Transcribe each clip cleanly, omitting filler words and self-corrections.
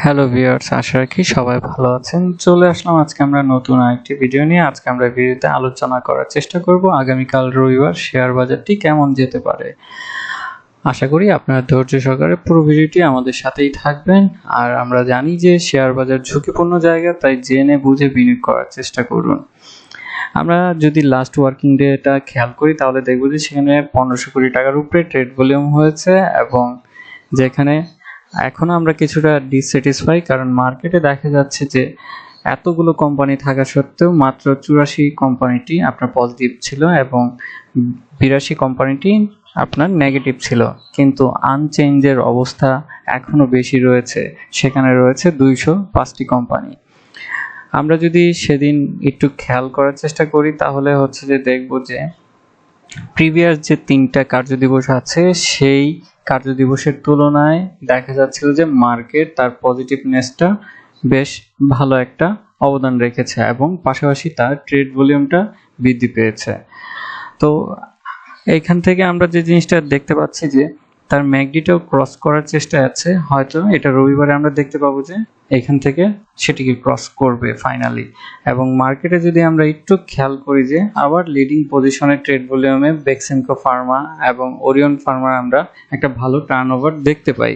Hello viewers, আশা রাখি সবাই ভালো আছেন। চলে আসলাম আজকে আমরা নতুন আরেকটি ভিডিও নিয়ে। আজকে আমরা ভিডিওতে আলোচনা করার চেষ্টা করব আগামীকাল রবিবার শেয়ার বাজারটি কেমন যেতে পারে। আশা করি আপনারা ধৈর্য সহকারে পুরো ভিডিওটি আমাদের সাথেই থাকবেন। আর আমরা জানি যে শেয়ার বাজার ঝুঁকিপূর্ণ জায়গা, তাই জেনে বুঝে বিনিয়োগ করার চেষ্টা করুন। আমরা যদি লাস্ট ওয়ার্কিং ডেটা খেয়াল করি তাহলে দেখব যে সেখানে 1500 কোটি টাকার উপরে ট্রেড ভলিউম হয়েছে, এবং যেখানে এখন আমরা কিছুটা ডিসস্যাটিসফাই, কারণ মার্কেটে দেখা যাচ্ছে যে এতগুলো কোম্পানি থাকা সত্ত্বেও মাত্র 84 কোম্পানিটি আপনার পজিটিভ ছিল এবং 82 কোম্পানিটি আপনার নেগেটিভ ছিল, কিন্তু আনচেঞ্জের অবস্থা এখনো বেশি রয়েছে, সেখানে রয়েছে 205টি কোম্পানি। আমরা যদি সেদিন একটু খেয়াল করার চেষ্টা করি তাহলে হচ্ছে যে দেখব যে প্রিভিয়াস যে 3টা কার্যদিবস আছে সেই কার্যদিবসের তুলনায় দেখা যাচ্ছিল যে মার্কেট তার পজিটিভনেসটা বেশ ভালো একটা অবদান রেখেছে এবং পাশাপাশি তার ট্রেড ভলিউমটা বৃদ্ধি পেয়েছে। তো এইখান থেকে আমরা যে জিনিসটা দেখতে পাচ্ছি যে তার ম্যাকডিটাও ক্রস করার চেষ্টা আছে, হয়তো এটা রবিবারে আমরা দেখতে পাবো যে এখান থেকে সেটিকে ক্রস করবে ফাইনালি। এবং মার্কেটে যদি আমরা একটু খেয়াল করি যে আবার লিডিং পজিশনে ট্রেড ভলিউমে বেক্সিমকো ফার্মা এবং ওরিয়ন ফার্মার আমরা একটা ভালো টার্নওভার দেখতে পাই।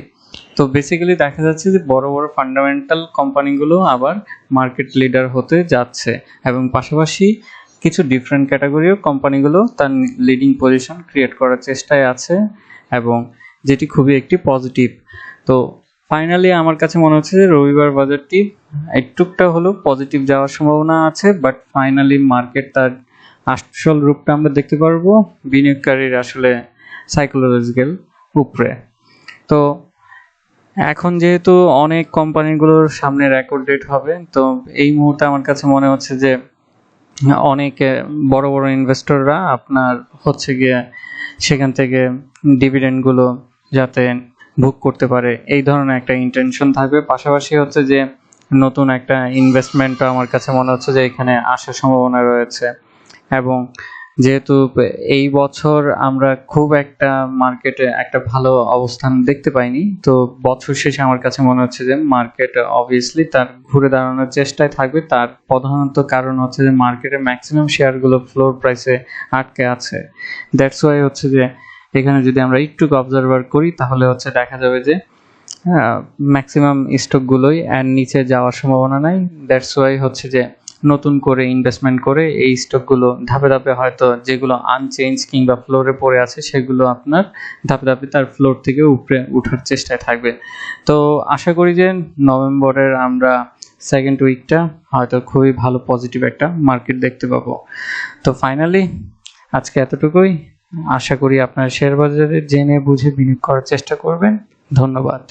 তো বেসিক্যালি দেখা যাচ্ছে যে বড় বড় ফান্ডামেন্টাল কোম্পানিগুলো আবার মার্কেট লিডার হতে যাচ্ছে, এবং পাশাপাশি কিছু ডিফারেন্ট ক্যাটাগরির কোম্পানিগুলো তার লিডিং পজিশন ক্রিয়েট করার চেষ্টায় আছে, এবং যেটি খুবই একটি পজিটিভ। তো ফাইনালি আমার কাছে মনে হচ্ছে যে রবিবার বাজারটি একটুকটা হলেও পজিটিভ যাওয়ার সম্ভাবনা আছে, বাট ফাইনালি মার্কেট তার আসল রূপটা আমরা দেখতে পারবো বিনিয়োগকারীর আসলে সাইকোলজিক্যাল উপরে। তো এখন যেহেতু অনেক কোম্পানিগুলোর সামনে রেকর্ড ডেট হবে, তো এই মুহূর্তে আমার কাছে মনে হচ্ছে যে অনেক বড় বড় ইনভেস্টররা আপনার হচ্ছে গিয়ে সেখান থেকে ডিভিডেন্ডগুলো যাতে ভোগ করতে পারে এই ধরনের একটা ইন্টেনশন থাকবে। পাশাপাশি হচ্ছে যে নতুন একটা ইনভেস্টমেন্টও আমার কাছে মনে হচ্ছে যে এখানে আসার সম্ভাবনা রয়েছে। এবং যেহেতু এই বছর আমরা খুব একটা মার্কেটে একটা ভালো অবস্থান দেখতে পাইনি, তো বছর শেষে আমার কাছে মনে হচ্ছে যে মার্কেট অবভিয়াসলি তার ঘুরে দাঁড়ানোর চেষ্টায় থাকবে। তার প্রধানত কারণ হচ্ছে যে মার্কেটে ম্যাক্সিমাম শেয়ারগুলো ফ্লোর প্রাইসে আটকে আছে। দ্যাটস ওয়াই হচ্ছে যে এখানে যদি আমরা একটু অবজারভার করি তাহলে হচ্ছে দেখা যাবে যে ম্যাক্সিমাম স্টকগুলোই এর নিচে যাওয়ার সম্ভাবনা নাই। দ্যাটস ওয়াই হচ্ছে যে নতুন করে ইনভেস্টমেন্ট করে এই স্টকগুলো ধাপে ধাপে হয়তো যেগুলো আনচেঞ্জ কিংবা ফ্লোরে পড়ে আছে সেগুলো আপনার ধাপে ধাপে তার ফ্লোর থেকে উপরে ওঠার চেষ্টায় থাকবে। তো আশা করি যে নভেম্বরের আমরা সেকেন্ড উইকটা হয়তো খুবই ভালো পজিটিভ একটা মার্কেট দেখতে পাবো। তো ফাইনালি আজকে এতটুকুই। আশা করি আপনারা শেয়ার বাজারে জেনে বুঝে বিনিয়োগ করার চেষ্টা করবেন। ধন্যবাদ।